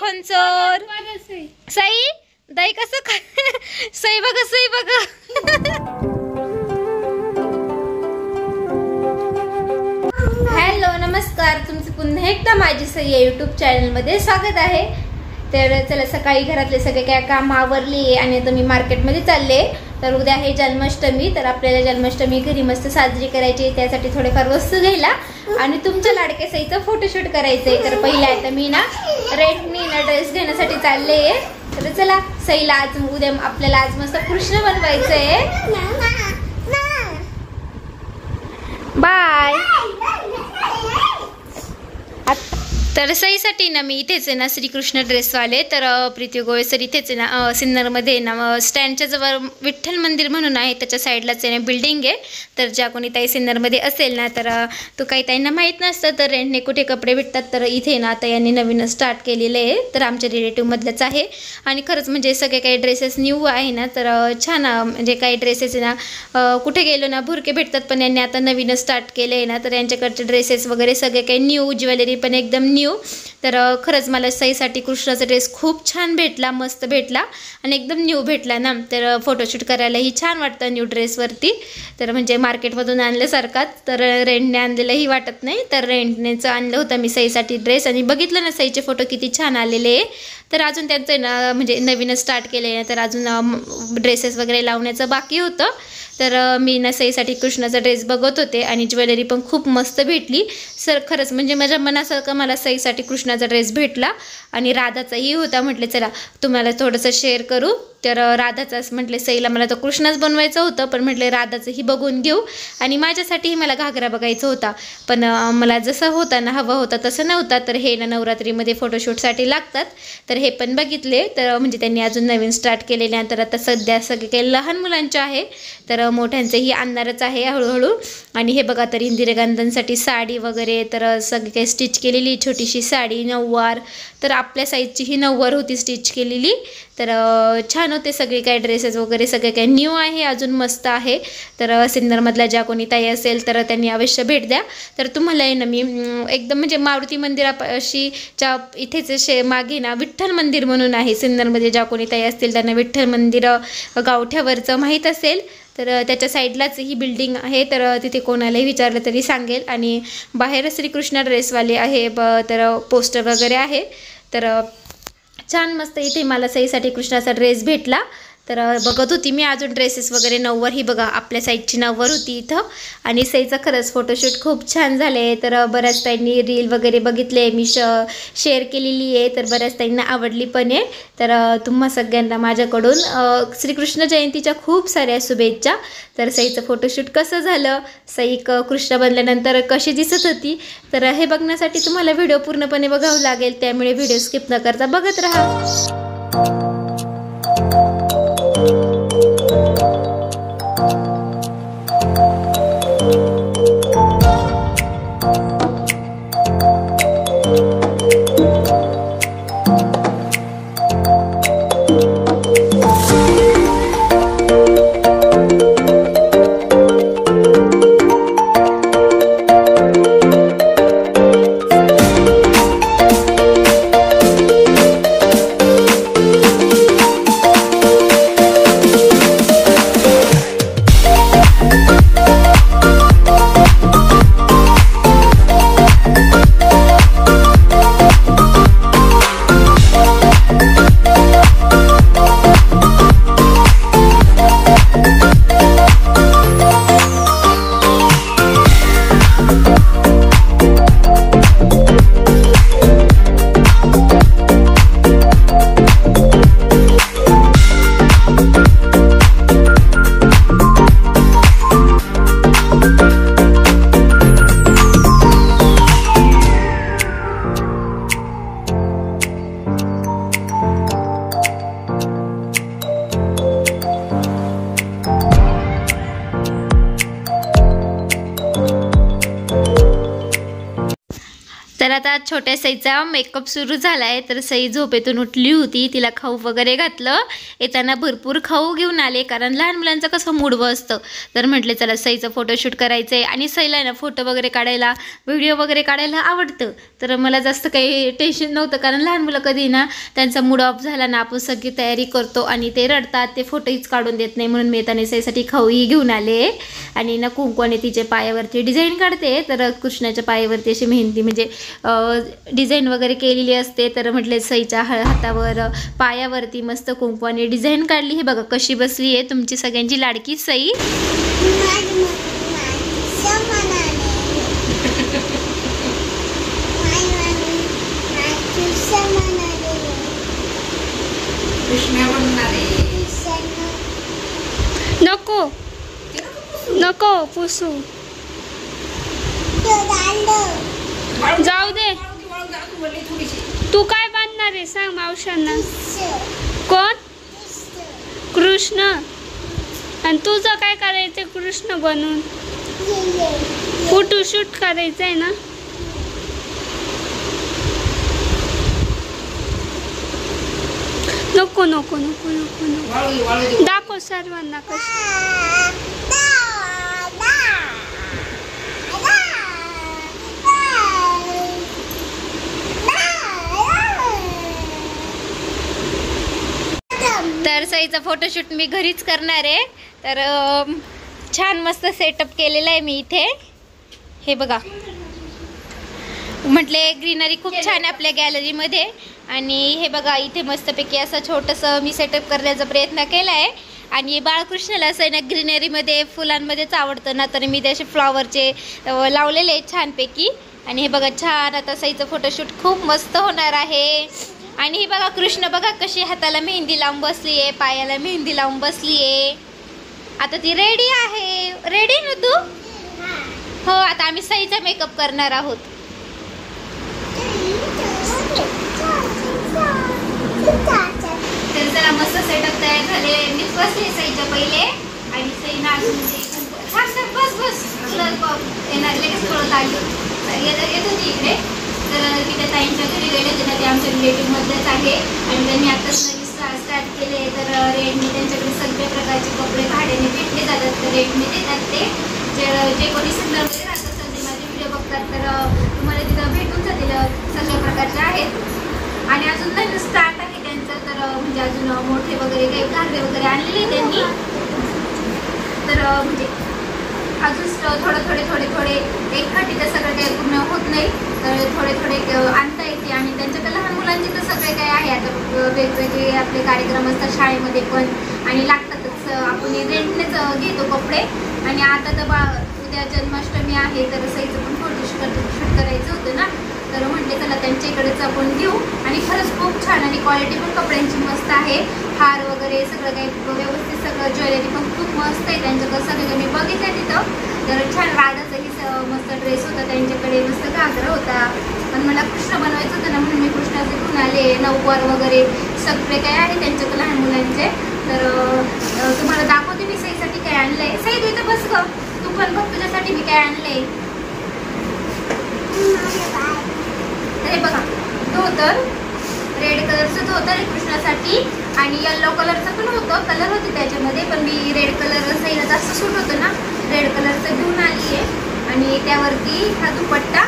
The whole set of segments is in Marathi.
खंचोर सई दाई कसं सई बघा सई बघा. हॅलो नमस्कार, तुमचं पुन्हा एकदा माझी सई या यूट्यूब चॅनलमध्ये स्वागत आहे. तर चला, सकाळी घरातले सगळे काय काम आवरली आणि आता मी मार्केटमध्ये चालले. तर उद्या आहे जन्माष्टमी, तर आपल्याला जन्माष्टमी घरी मस्त साजरी करायची, त्यासाठी थोडेफार वस्तू घ्यायला आणि तुमच्या लाडक्या सईचं फोटोशूट करायचंय. तर पहिला आता मी ना रेंटनी ना ड्रेस घेण्यासाठी चालले. तर चला, सईला आज उद्या आपल्याला आज मस्त कृष्ण बनवायचंय. बाय. तर सईसाठी ना मी इथेच आहे ना श्रीकृष्ण ड्रेसवाले, तर प्रीती गोळेसर इथेच आहे ना सिन्नरमध्ये ना स्टँडच्या जवळ विठ्ठल मंदिर म्हणून आहे, त्याच्या साईडलाच आहे ना बिल्डिंग आहे. तर ज्या कोणी ताई सिन्नरमध्ये असेल ना, तर तो काही ताईंना माहीत नसतं तर रेंटने कुठे कपडे भेटतात. तर इथे ना आता यांनी नवीन स्टार्ट केलेले आहे, तर आमच्या रिलेटिव्हमधलंच आहे. आणि खरंच म्हणजे सगळे काही ड्रेसेस न्यू आहे ना, तर छान म्हणजे काही ड्रेसेस आहे ना कुठे गेलो ना भुरके भेटतात, पण यांनी आता नवीन स्टार्ट केले आहे ना, तर यांच्याकडचे ड्रेसेस वगैरे सगळे काही न्यू, ज्वेलरी पण एकदम न्यू. तर खरंच मला सईसाठी कृष्णाचा ड्रेस खूप छान भेटला, मस्त भेटला आणि एकदम न्यू भेटला ना. तर फोटोशूट करायलाही छान वाटतं न्यू ड्रेसवरती. तर म्हणजे मार्केटमधून आणल्यासारखाच, तर रेंटने आणलेलंही वाटत नाही. तर रेंटनेचं आणलं होतं मी सईसाठी ड्रेस आणि बघितलं ना सईचे फोटो किती छान आलेले. तर अजून त्यांचं ना म्हणजे नवीनच स्टार्ट केलं आहे, तर अजून ड्रेसेस वगैरे लावण्याचं बाकी होतं. तर मी ना सईसाठी कृष्णाचा ड्रेस बघत होते आणि ज्वेलरी पण खूप मस्त भेटली. सर खरंच म्हणजे माझ्या मनासारखं मला सईसाठी कृष्णाचा ड्रेस भेटला आणि राधाचाही होता. म्हटले चला तुम्हाला थोडंसं शेअर करू. तर राधाचाच म्हटले सईला मला तर कृष्णाच बनवायचं होतं, पण म्हटले राधाचंही बघून घेऊ. आणि माझ्यासाठीही मला घागरा बघायचा होता, पण मला जसं होता ना हवा होता तसं नव्हता. तर हे ना नवरात्रीमध्ये फोटोशूटसाठी लागतात, तर हे पण बघितले. तर म्हणजे त्यांनी अजून नवीन स्टार्ट केलेले. तर आता सध्या सगळे काही लहान मुलांचे आहे, तर मोठ्यांचंही आणणारच आहे हळूहळू. आणि हे बघा, तर इंदिरागांधींसाठी साडी वगैरे, तर सगळी काही स्टिच केलेली छोटीशी साडी, नऊवार. तर आपल्या साईजची ही नऊवार होती स्टिच केलेली. तर छान होते सगळे काही ड्रेसेस वगैरे, सगळे काही न्यू आहे, अजून मस्त आहे. तर सिन्नरमधल्या ज्या कोणी ताई असेल तर त्यांनी अवश्य भेट द्या. तर तुम्हाला आहे ना मी एकदम म्हणजे मारुती मंदिरापाशीच्या इथेच मागे ना विठ्ठल मंदिर म्हणून आहे सिन्नरमध्ये, ज्या कोणी ताई असतील त्यांना विठ्ठल मंदिर गावठ्यावरचं माहीत असेल. तर त्याच्या साईडलाच ही बिल्डिंग आहे, तर तिथे कोणालाही विचारलं तरी सांगेल. आणि बाहेर श्रीकृष्ण ड्रेसवाले आहे, तर पोस्टर वगैरे आहे. तर छान मस्त इथे मला सईसाठी कृष्णाचा ड्रेस भेटला. तर बघत होती मी अजून ड्रेसेस वगैरे. नऊवार ही बघा आपल्या साईडची नऊवार होती इथं. आणि सईचं खरंच फोटोशूट खूप छान झाले. तर बऱ्याच ताईंनी रील वगैरे बघितले, मी शेअर केलेली आहे, तर बऱ्याच ताईंना आवडली पण आहे. तर तुम्हा सगळ्यांना माझ्याकडून श्रीकृष्ण जयंतीच्या खूप साऱ्या शुभेच्छा. तर सईचं फोटोशूट कसं झालं, सई कृष्ण बनल्यानंतर कशी दिसत होती, तर हे बघण्यासाठी तुम्हाला व्हिडिओ पूर्णपणे बघावं लागेल, त्यामुळे व्हिडिओ स्किप न करता बघत राहा. आता छोट्या सईचा मेकअप सुरू झाला आहे. तर सई झोपेतून उठली होती, तिला खाऊ वगैरे घातलं. येताना भरपूर खाऊ घेऊन आले, कारण लहान मुलांचं कसं मूड असतं. तर म्हटले चला सईचं फोटोशूट करायचं आहे. आणि सईला ना फोटो वगैरे काढायला, व्हिडिओ वगैरे काढायला आवडतं. तर मला जास्त काही टेन्शन नव्हतं, कारण लहान मुलं कधी ना त्यांचा मूड ऑफ झाला ना आपण सगळी तयारी करतो आणि ते रडतात, ते फोटोहीच काढून देत नाही. म्हणून मी येताना सईसाठी खाऊही घेऊन आले. आणि ना कुंकवाने तिच्या पायावरती डिझाईन काढते. तर कृष्णाच्या पायावरती अशी मेहंदी म्हणजे डिझाईन वगैरे केलेली असते. तर म्हटले सईच्या हातावर पायावरती मस्त कुंकवाने डिझाईन काढली. हे बघा कशी बसली आहे तुमची सगळ्यांची लाडकी सई. नको नको पुसू, जाऊ दे. तू काय बांधणार आहे सांग मावशांना. कोण? कृष्ण. आणि तुझं काय करायचं कृष्ण बनून? फोटोशूट करायचं आहे ना. नको नको नको नको नको, दाखव सर्वांना कसं. तर सईचा फोटोशूट मी घरीच करणार आहे. तर छान मस्त सेटअप केलेला आहे मी इथे. हे बघा, म्हटले ग्रीनरी खूप छान आहे आपल्या गॅलरीमध्ये. आणि हे बघा इथे मस्तपैकी असं छोटंसं मी सेटअप करण्याचा प्रयत्न केला आहे. आणि बाळकृष्णाला असं ना ग्रीनरीमध्ये फुलांमध्येच आवडतं ना, तर मी त्याचे फ्लॉवरचे लावलेले आहेत छानपैकी. आणि हे बघा छान आता सईचं फोटोशूट खूप मस्त होणार आहे. आणि हे बघा कृष्ण बघा कशी हाताला मेहंदी लावून बसली आहे, पायाला मेहंदी लावून बसली आहे. आता ती रेडी आहे. रेडी ना तू? हो, आता आम्ही सईचा मेकअप करणार आहोत. तर चला मस्त सेटअप तयार झाले. मी बसले सईच्या पहिले आणि सई नाचून बस बस येणार लगेच पळत आली येत होती इकडे. तर तिथे ताईंच्या घरी गेले होते ना, ते आमच्या रिलेटिव्हमधलेच आहे. आणि त्यांनी आताच नवीन स्टार्ट केले. तर रेटने त्यांच्याकडे सगळ्या प्रकारचे कपडे भाड्याने भेटले जातात. तर रेटने देतात ते. जे कोणी सिन्नरमध्ये राहतात सगळे माझे व्हिडिओ बघतात तर तुम्हाला तिथं भेटून जातील. सगळ्या प्रकारचे आहेत. आणि अजून नवीन स्टार्ट आहे त्यांचं. तर म्हणजे अजून मोठे वगैरे काही घागरे वगैरे आणलेले त्यांनी. तर म्हणजे अजून थोडे एकखटी तर सगळं काही पूर्ण होत नाही. तर थोडे आणता येते. आणि त्यांच्याकडे लहान मुलांचे तर सगळे काय आहे. आता वेगवेगळे आपले कार्यक्रम असतात शाळेमध्ये पण, आणि लागतातच. आपण रेंटनेच घेतो कपडे. आणि आता तर उद्या जन्माष्टमी आहे. तर सईचं पण फोटोशूट करायचं होतं ना. तर म्हटले चला त्यांच्याकडेच आपण घेऊ. आणि खरंच खूप छान आणि क्वालिटी पण कपड्यांची मस्त आहे. हार वगैरे सगळं काही व्यवस्थित, सगळं ज्वेलरी पण खूप मस्त आहे त्यांच्याकडे. सगळं मी बघितलं तिथं. तर छान राधाचाही मस्त ड्रेस होता त्यांच्याकडे, मस्त घागरा होता. पण मला कृष्ण बनवायचं होतं ना, म्हणून मी कृष्णाचे घेऊन आले. नऊवार वगैरे सगळे काय आहे त्यांच्याकडे लहान मुलांचे. तर तुम्हाला दाखवते मी सईसाठी काय आणलंय. सई तू इथं बस ग, तू पण बघ तुझ्यासाठी मी काय आणलंय. हे बघा धोतर, रेड कलरचं धोतर आहे कृष्णासाठी. आणि येलो कलरचं पण होतं, कलर होते त्याच्यामध्ये. पण मी रेड कलर सईला जास्त सूट होतं ना, रेड कलरचं घेऊन आली आहे. आणि त्यावरती हा दुपट्टा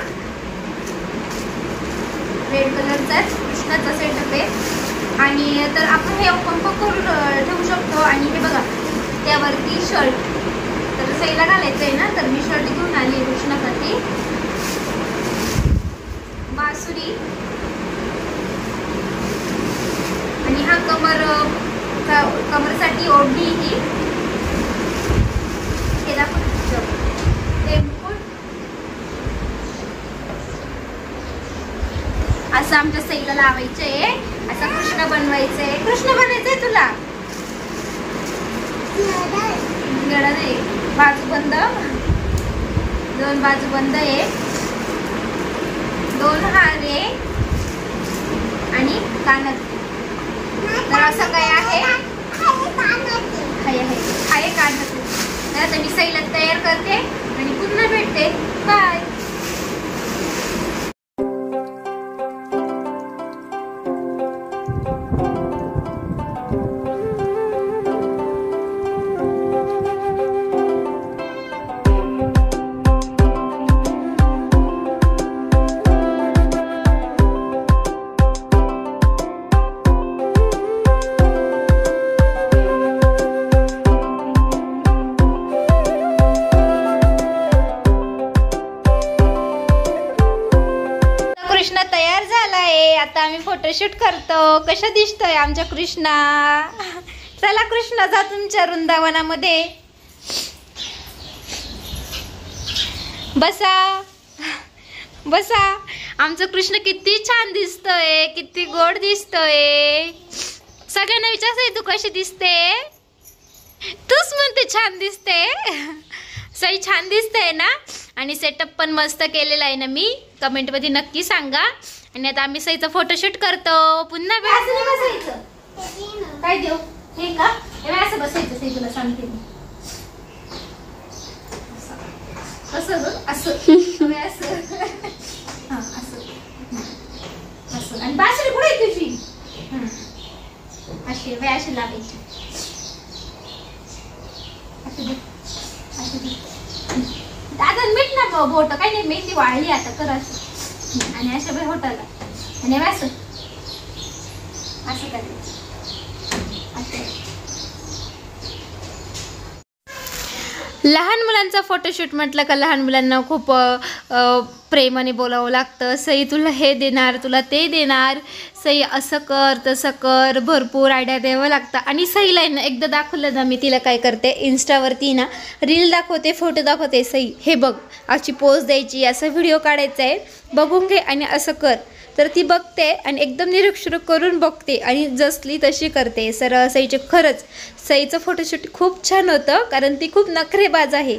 रेड कलरचाच कृष्णाचा सेटअप आहे. आणि तर आपण हे ओपन करून ठेवू शकतो. आणि हे बघा त्यावरती शर्ट, तर सईला घालायचं आहे ना, तर मी शर्ट घेऊन आली आहे कृष्णासाठी. बासुरी. आणि हा कमरसाठी ओढणी ही केला असं आमच्या सईला लावायचंय. असा कृष्ण बनवायचंय. कृष्ण बनायचंय तुला. गळा नाही, बाजू बंद, दोन बाजू बंद आहे, दोन हार आहे आणि कानात. तर असं काय आहे कानात. तर आता मी सईला तयार करते आणि पुन्हा भेटते. बाय. आता आम्ही फोटोशूट करतो. कशा दिसतोय आमच्या कृष्णा? चला कृष्णा जा तुमच्या वृंदावनामध्ये. बसा बसा. आमचं कृष्ण किती छान दिसतोय, किती गोड दिसतोय. सगळ्यांना विचारतोय तू कशी दिसते? तूच म्हणते छान दिसते. सई छान दिसते ना. आणि सेटअप पण मस्त केलेला आहे ना मी. कमेंटमध्ये नक्की सांगा. आणि आता आम्ही सईचा फोटोशूट करतो. पुन्हा बसायचं. काय देऊ हे का? असं बसायचं सई, तुला सांगते मी. असं असं असं हा असं असं. आणि बासरी कुठे आहे तुझी? अशी अशी लावायची. आता मीठ ना बोट काही नाही, मेहंदी वाळली आता कर असं. आणि अशा बाई होटाला आणि असं असं करायचं. लहान मुलांचा फोटोशूट म्हटलं का लहान मुलांना खूप प्रेमाने बोलावं लागतं. सई तुला हे देणार, तुला ते देणार, सई असं कर तसं कर, भरपूर आयडिया द्यावं लागतं. आणि सईला आहे ना एकदा दाखवलं ना मी तिला काय करते, इन्स्टावरती ना रील दाखवते, फोटो दाखवते. सई हे बघ अशी पोज द्यायची, असा व्हिडिओ काढायचा आहे, बघून घे आणि असं कर. तर ती बघते आणि एकदम निरीक्षण करून बघते आणि जसली तशी करते. सर सईचे खरंच सईचं फोटोशूट खूप छान होतं, कारण ती खूप नखरेबाज आहे.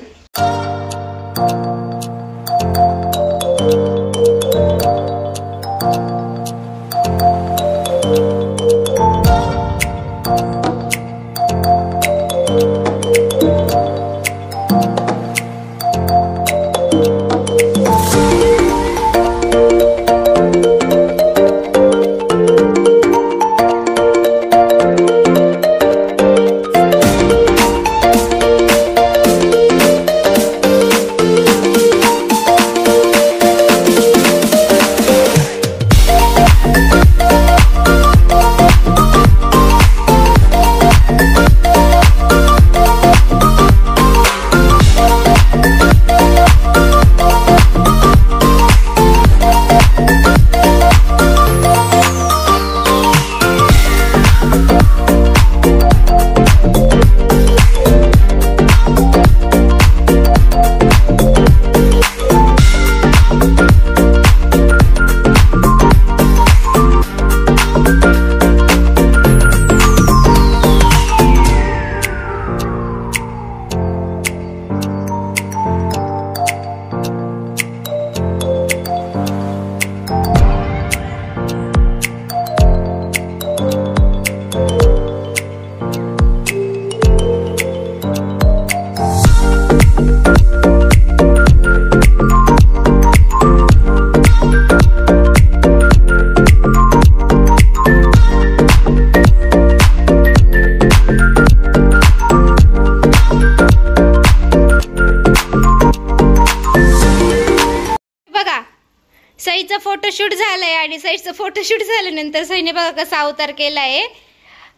सईचं फोटोशूट झालंय आणि सईचं फोटोशूट झाल्यानंतर सईने बघा कसा अवतार केलाय.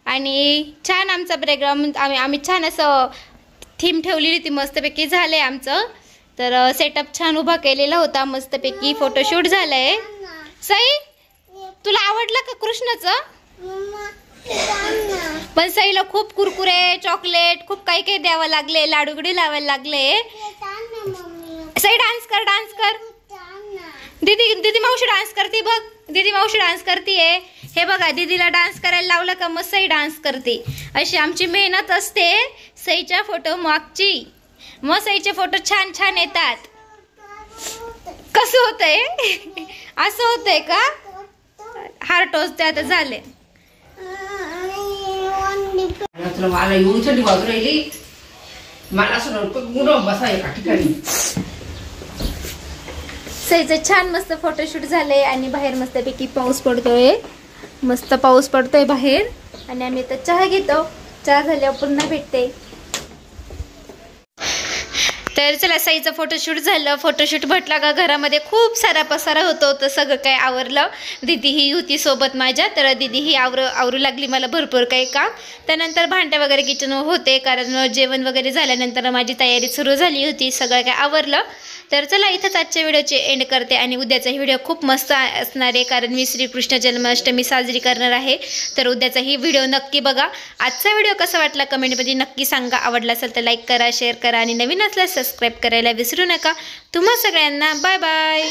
आणि छान आमचा बॅकग्राऊंड आम्ही छान असं थीम ठेवलेली होती, मस्तपैकी झालंय आमचं. तर सेटअप छान उभा केलेला होता, मस्तपैकी फोटोशूट झालंय. सई तुला आवडलं का कृष्णाचं? पण सईला खूप कुरकुरे, चॉकलेट, खूप काही काही द्यावं लागले, लाडूगडी लावायला लागले. सई डान्स कर, डान्स कर. दीदी मावशी डान्स करते बघ, दीदी मावशी डान्स करते. हे बघा दीदीला डान्स करायला लावलं का मग सई डान्स करते. अशी आमची मेहनत असते सईच्या फोटो मागची. मग सईचे फोटो छान छान येतात. कसं होतंय? असं होतंय का? हार टोचते आता झाले. मला येऊन थंडी वाजू राहिली, मला असं बसाय का ठिकाणी. सईचं छान मस्त फोटोशूट झाले आणि बाहेर मस्तपैकी पाऊस पडतोय, मस्त पाऊस पडतोय बाहेर. आणि आम्ही आता चहा घेतो, चहा झाल्यावर पुन्हा भेटते. तर चला सईचं फोटोशूट झालं. फोटोशूट म्हटलं का घरामध्ये खूप सारा पसारा होतो, तर सगळं काय आवरलं. दीदी ही होती सोबत माझ्या, तर दीदी ही आवरू लागली मला भरपूर काही काम. त्यानंतर भांडे वगैरे किचन होते, कारण जेवण वगैरे झाल्यानंतर माझी तयारी सुरू झाली होती, सगळं काय आवरलं. तर चला इथंच आजच्या व्हिडिओचे एंड करते आणि उद्याचा व्हिडिओ खूप मस्त असणार आहे, कारण मी श्रीकृष्ण जन्माष्टमी साजरी करणार आहे. तर उद्याचाही व्हिडिओ नक्की बघा. आजचा व्हिडिओ कसा वाटला कमेंटमध्ये नक्की सांगा. आवडला असेल तर लाईक करा, शेअर करा आणि नवीन असल्यास सबस्क्राईब करायला विसरू नका. तुम्हा सगळ्यांना बाय बाय.